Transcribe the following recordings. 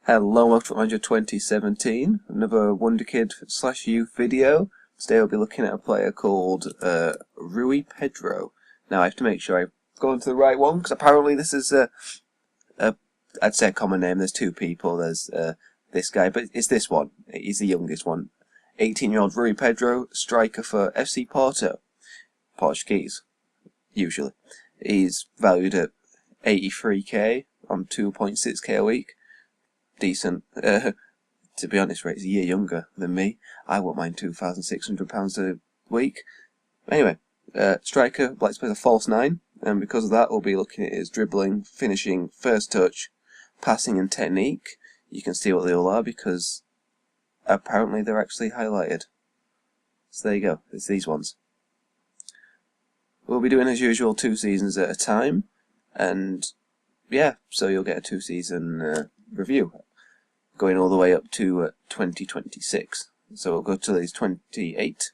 Hello, welcome to Manager 2017, another Wonderkid / youth video. Today we'll be looking at a player called Rui Pedro. Now I have to make sure I've gone to the right one, because apparently this is I'd say a common name. There's two people, there's this guy, but it's this one. He's the youngest one. 18-year-old Rui Pedro, striker for FC Porto. Portuguese, usually. He's valued at 83k on 2.6k a week. Decent. To be honest, he's a year younger than me. I won't mind £2,600 a week. Anyway, striker likes to play the false nine, and because of that, we'll be looking at his dribbling, finishing, first touch, passing, and technique. You can see what they all are because apparently they're actually highlighted. So there you go. It's these ones. We'll be doing as usual 2 seasons at a time, and yeah, so you'll get a 2-season review going all the way up to 2026. So we'll go to these 28,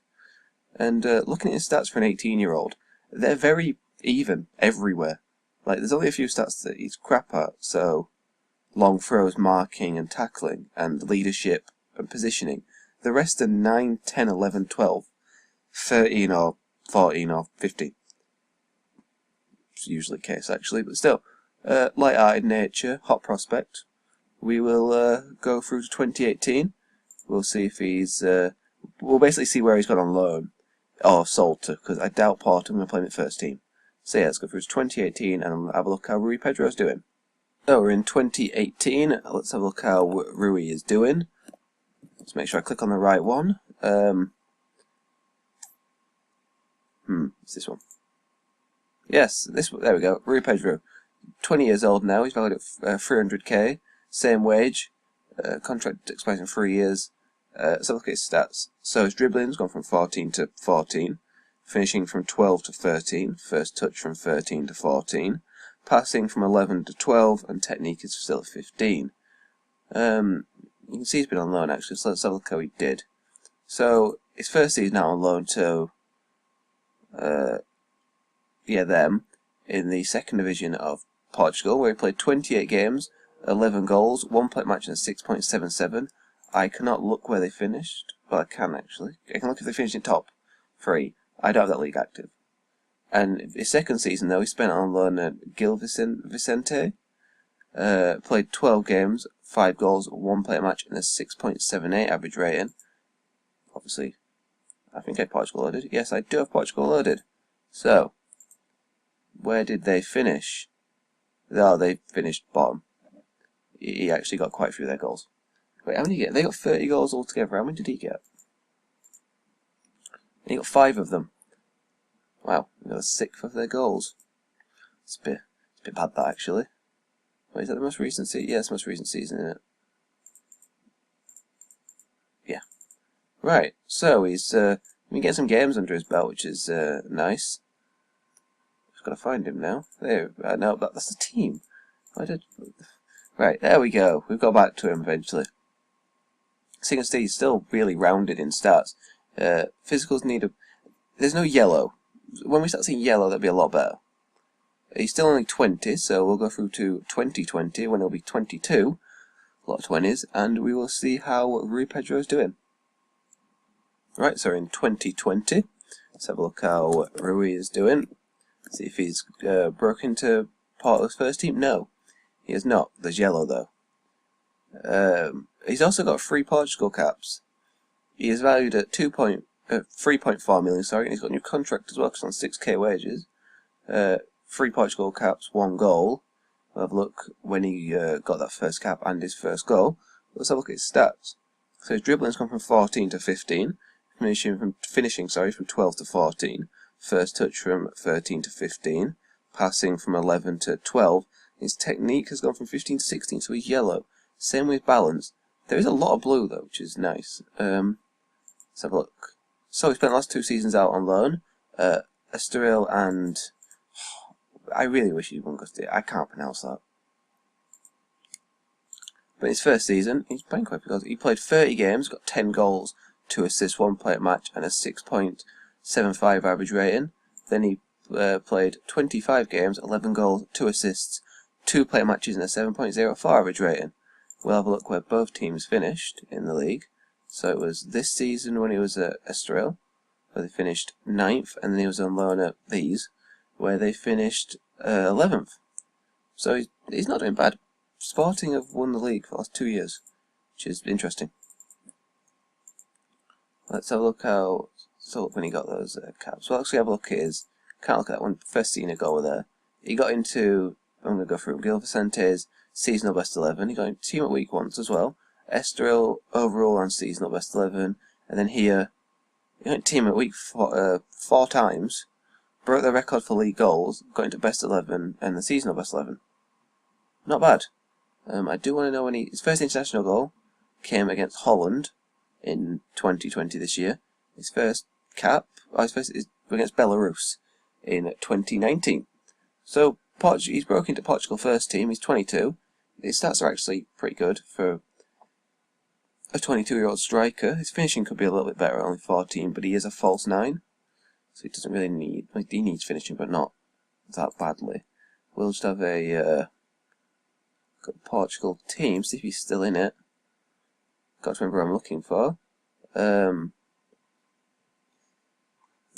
and looking at his stats for an 18-year-old, they're very even everywhere. Like, there's only a few stats that he's crap at, so long throws, marking and tackling, and leadership and positioning. The rest are 9, 10, 11, 12, 13 or 14 or 15. It's usually the case actually, but still. Light-hearted nature, hot prospect. We will go through to 2018. We'll see if he's... we'll basically see where he's gone on loan. Or sold to, because I doubt Porto. I'm going to play him at first team. So yeah, let's go through to 2018 and have a look how Rui Pedro's doing. So we're in 2018. Let's have a look how Rui is doing. Let's make sure I click on the right one. It's this one. Yes, this one. There we go. Rui Pedro. 20 years old now. He's valued at 300k. Same wage. Contract expires in 3 years. Let's have a look at his stats. So his dribbling's gone from 14 to 14. Finishing from 12 to 13. First touch from 13 to 14. Passing from 11 to 12. And technique is still at 15. You can see he's been on loan actually, so let's have a look how he did. So his first season out on loan to them in the second division of Portugal, where he played 28 games, 11 goals, 1 point match and a 6.77. I cannot look where they finished. Well, I can actually. I can look if they finished in top 3. I don't have that league active. And his second season, though, he spent on loan at Gil Vicente. Played 12 games, 5 goals, 1 point match and a 6.78 average rating. Obviously, I think I have Portugal loaded. Yes, I do have Portugal loaded. So, where did they finish? Oh, they finished bottom. He actually got quite a few of their goals. Wait, how many did he get? They got 30 goals altogether. How many did he get? He got 5 of them. Wow, he got a 1/6 of their goals. It's a bit bad, that, actually. Wait, is that the most recent season? Yeah, it's the most recent season, isn't it? Yeah. Right, so he's been getting some games under his belt, which is nice. Just gotta find him now. There, no, that's the team. Right, there we go. We've got back to him eventually. So you can see he's still really rounded in stats. Physicals need a... There's no yellow. When we start seeing yellow, that'll be a lot better. He's still only 20, so we'll go through to 2020 when he'll be 22. A lot of 20s, and we will see how Rui Pedro is doing. Right, so in 2020, let's have a look how Rui is doing. See if he's broken into Porto's first team. No, he has not. There's yellow though. He's also got 3 Portugal caps. He is valued at 3.4 million. Sorry, and he's got a new contract as well, because on 6k wages. 3 Portugal caps, 1 goal. We'll have a look when he got that first cap and his first goal. Let's have a look at his stats. So his dribbling's gone from 14 to 15. Finishing from 12 to 14. First touch from 13 to 15. Passing from 11 to 12. His technique has gone from 15 to 16, so he's yellow. Same with balance. There is a lot of blue though, which is nice. Let's have a look. So he spent the last 2 seasons out on loan. Estoril and... I really wish he won because I can't pronounce that. But his first season, he's playing quite because he played 30 games, got 10 goals, 2 assists, 1 point match, and a 6.75 average rating. Then he played 25 games, 11 goals, 2 assists, 2 play matches, and a 7.04 average rating. we'll have a look where both teams finished in the league. So it was this season when he was at Estoril, where they finished 9th, and then he was on loan at these, where they finished 11th. So he's not doing bad. Sporting have won the league for the last 2 years, which is interesting. Let's have a look when he got those caps. Well, actually have a look at his, can't look at that one, first senior goal there. He got into, I'm going to go through Gil Vicente's seasonal best 11, he got into team at week once as well. Estoril overall on seasonal best 11, and then here, he got into team at week 4 times, broke the record for league goals, got into best 11 and the seasonal best 11. Not bad. I do want to know when his first international goal came against Holland in 2020 this year. His first cap, his first is against Belarus in 2019. So he's broke into Portugal first team. He's 22. His stats are actually pretty good for a 22-year-old striker. His finishing could be a little bit better, only 14, but he is a false 9, so he doesn't really need. He needs finishing, but not that badly. We'll just have a Portugal team. See if he's still in it. Got to remember what I'm looking for.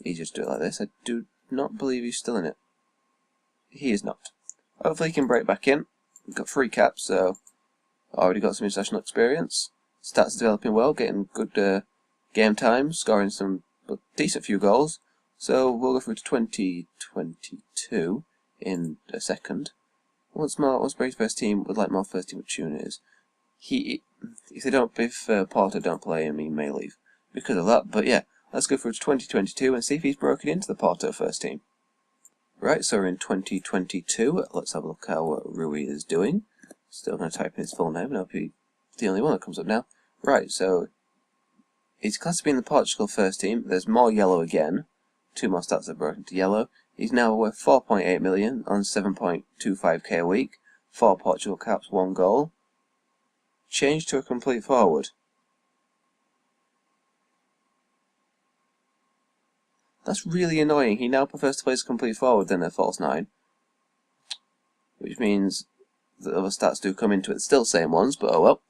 You just do it like this. I do not believe he's still in it. He is not. Hopefully he can break back in. We've got 3 caps, so already got some international experience. Stats developing well, getting good game time, scoring some decent few goals. So we'll go through to 2022 in a second. Once Brady's first team would like more first team opportunities. If Porto don't play him, he may leave because of that. But yeah, let's go through to 2022 and see if he's broken into the Porto first team. Right, so we're in 2022. Let's have a look how Rui is doing. Still going to type in his full name, and I'll be the only one that comes up now. Right, so he's classed to be in the Portugal first team. There's more yellow again. 2 more stats have broken to yellow. He's now worth 4.8 million on 7.25k a week. 4 Portugal caps, 1 goal. Change to a complete forward. That's really annoying. He now prefers to play as a complete forward than a false 9. Which means the other stats do come into it. Still same ones, but oh well.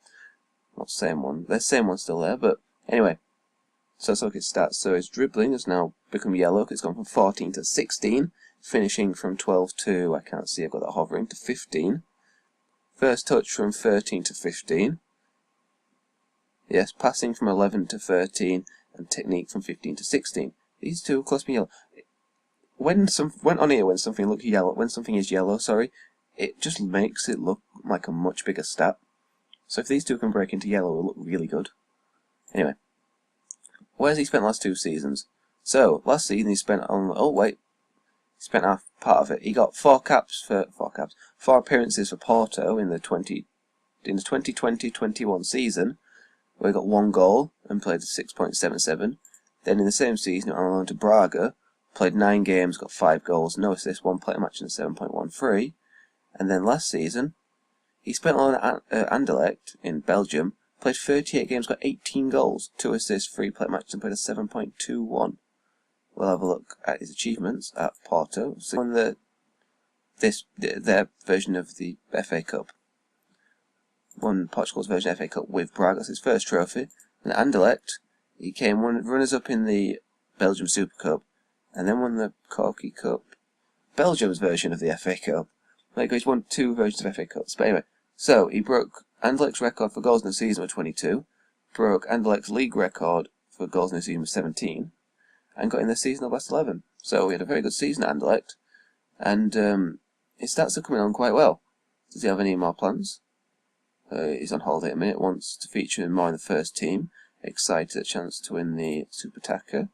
Not the same one. The same one's still there, but anyway. So let's look at his stats. So his dribbling has now become yellow. It's gone from 14 to 16. Finishing from 12 to, I can't see, I've got that hovering, to 15. First touch from 13 to 15. Yes, passing from 11 to 13. And technique from 15 to 16. These two are close to yellow. When something looks yellow, when something is yellow, sorry, it just makes it look like a much bigger stat. So if these two can break into yellow, it'll look really good. Anyway, where's he spent the last 2 seasons? So last season he spent on. Oh wait, he spent half part of it. He got 4 appearances for Porto in the 2020-21 season, where he got 1 goal and played 6.77. Then in the same season, he went on loan to Braga, played 9 games, got 5 goals, no assists, 1 play match, and 7.13. And then last season, he spent on Anderlecht in Belgium, played 38 games, got 18 goals, 2 assists, 3 play matches, and played a 7.21. We'll have a look at his achievements at Porto. So on their version of the FA Cup. Won Portugal's version of FA Cup with Braga, that's his first trophy. And at Anderlecht, he came runners-up in the Belgium Super Cup, and then won the Corky Cup, Belgium's version of the FA Cup. Like, he's won 2 versions of FA Cups. But anyway, so he broke Anderlecht's record for goals in the season with 22, broke Anderlecht's league record for goals in the season with 17, and got in the seasonal best 11. So he had a very good season at Anderlecht, and his stats are coming on quite well. Does he have any more plans? He's on holiday at a minute, wants to feature more in the first team. Excited at a chance to win the Super Tacker,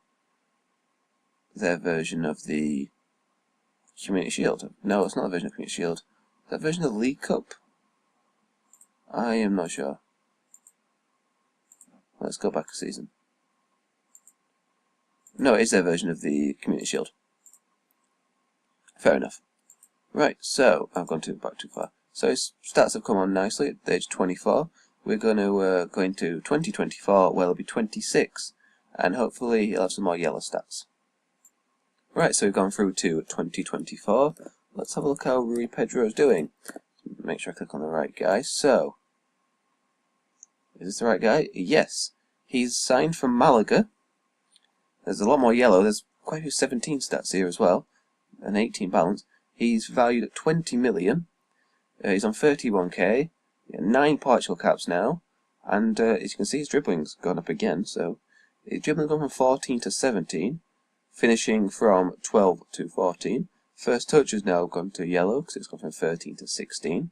their version of the Community Shield. No, it's not a version of Community Shield. Is that version of the League Cup? I am not sure. Let's go back a season. No, it is their version of the Community Shield. Fair enough. Right, so I've gone back too far. So his stats have come on nicely at age 24. We're going to go into 2024, where he'll be 26, and hopefully he'll have some more yellow stats. Right, so we've gone through to 2024. Let's have a look how Rui Pedro is doing. Make sure I click on the right guy. So, Is this the right guy? Yes. He's signed from Malaga. There's a lot more yellow. There's quite a few 17 stats here as well. And 18 balance. He's valued at 20 million. He's on 31k. 9 Portugal caps now. And as you can see, his dribbling's gone up again. So his dribbling's gone from 14 to 17. Finishing from 12 to 14. First touch has now gone to yellow because it's gone from 13 to 16.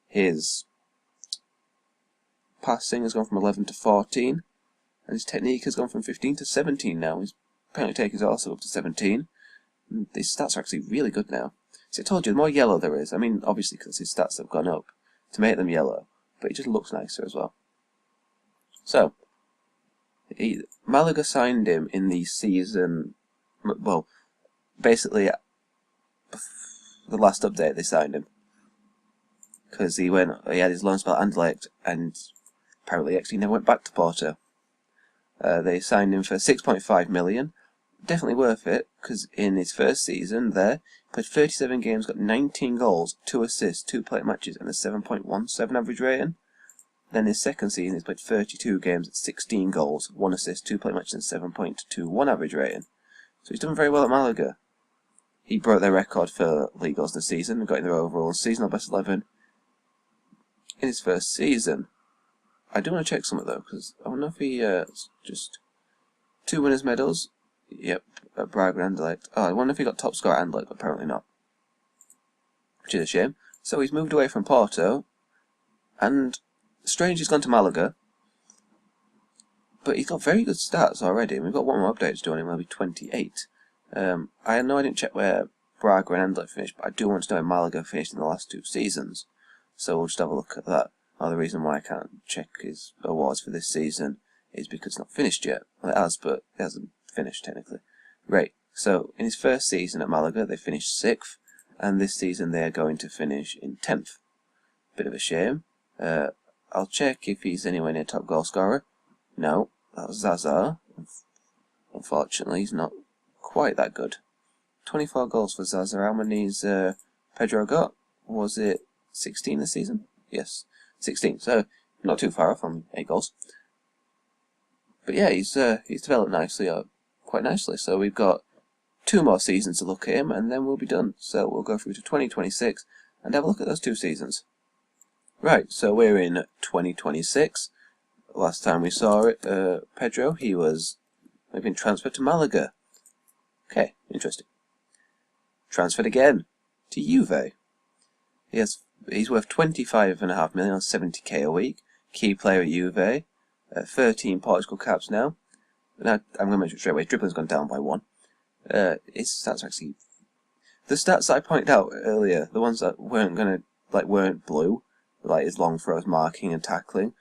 His passing has gone from 11 to 14. And his technique has gone from 15 to 17 now. He's apparently taken his also up to 17. And these stats are actually really good now. So I told you, the more yellow there is, I mean, obviously because his stats have gone up to make them yellow, but it just looks nicer as well. So, Malaga signed him in the season, well, basically, the last update they signed him. Because he had his loan spell Anderlecht, and apparently actually never went back to Porto. They signed him for 6.5 million. Definitely worth it, because in his first season there, he played 37 games, got 19 goals, 2 assists, 2 play matches, and a 7.17 average rating. Then his second season, he's played 32 games, 16 goals, 1 assist, 2 play matches, and 7.21 average rating. So he's done very well at Malaga. He broke their record for league goals this season and got in their overall seasonal best 11 in his first season. I do want to check something though, because I wonder if he just 2 winners' medals. Yep, at Braga and Anderlecht. Oh, I wonder if he got top scorer at Anderlecht, but apparently not. Which is a shame. So he's moved away from Porto, and strange he's gone to Malaga. But he's got very good stats already, and we've got one more update to do on him, maybe 28. I know I didn't check where Braga and Anderlecht finished, but I do want to know where Malaga finished in the last 2 seasons. So we'll just have a look at that. Oh, the reason why I can't check his awards for this season is because it's not finished yet. Well, it has, but it hasn't finished technically. Right, so in his first season at Malaga they finished 6th, and this season they are going to finish in 10th. Bit of a shame. I'll check if he's anywhere near top goal scorer. No, that was Zaza. Unfortunately, he's not quite that good. 24 goals for Zaza. How many's Pedro got? Was it 16 this season? Yes, 16. So not too far off on 8 goals. But yeah, he's developed nicely, quite nicely. So we've got 2 more seasons to look at him, and then we'll be done. So we'll go through to 2026 and have a look at those 2 seasons. Right, so we're in 2026. Last time we saw it, Pedro, he'd been transferred to Malaga. Okay, interesting. Transferred again to Juve. He's worth 25.5 million on 70k a week. Key player at Juve. 13 Portugal caps now. Now I'm going to mention it straight away. Dribbling's gone down by 1. His stats actually, the stats that I pointed out earlier, the ones that weren't blue, like his long throws, marking, and tackling,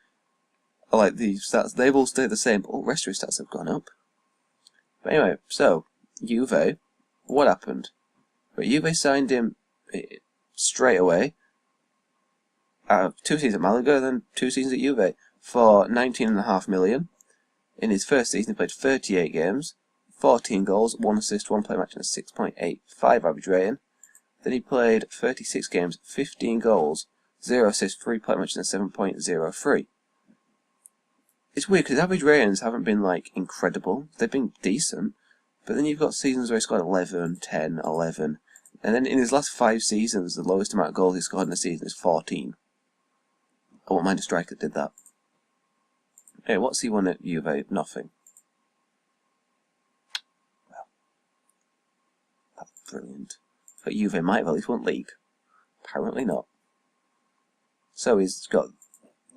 are like these stats. They've all stayed the same, but all the rest of his stats have gone up. But anyway, so Juve, what happened? But Juve signed him straight away. 2 seasons at Malaga, then 2 seasons at Juve for 19.5 million. In his first season, he played 38 games, 14 goals, 1 assist, 1 play match, and a 6.85 average rating. Then he played 36 games, 15 goals, 0 assists, 3 play matches, and 7.03. It's weird because his average ratings haven't been like incredible. They've been decent, but then you've got seasons where he scored 11, 10, 11, and then in his last 5 seasons, the lowest amount of goals he scored in a season is 14. I won't mind a striker that did that. Hey, what's he won at Juve? Nothing. Well, that's brilliant. But Juve might have at least won league. Apparently not. So he's got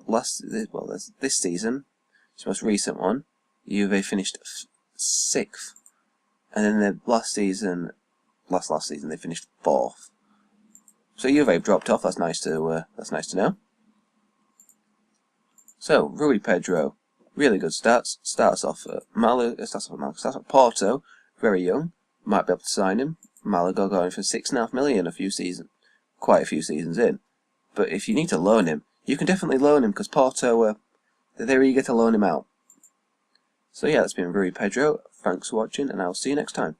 this season, his most recent one, Juve finished 6th, and then the last season they finished 4th. So Juve dropped off. That's nice to know. So Rui Pedro, really good stats. Starts off at Porto, very young. Might be able to sign him. Malaga going for 6.5 million quite a few seasons in. But if you need to loan him, you can definitely loan him because Porto they're eager to loan him out. So yeah, that's been Rui Pedro. Thanks for watching, and I'll see you next time.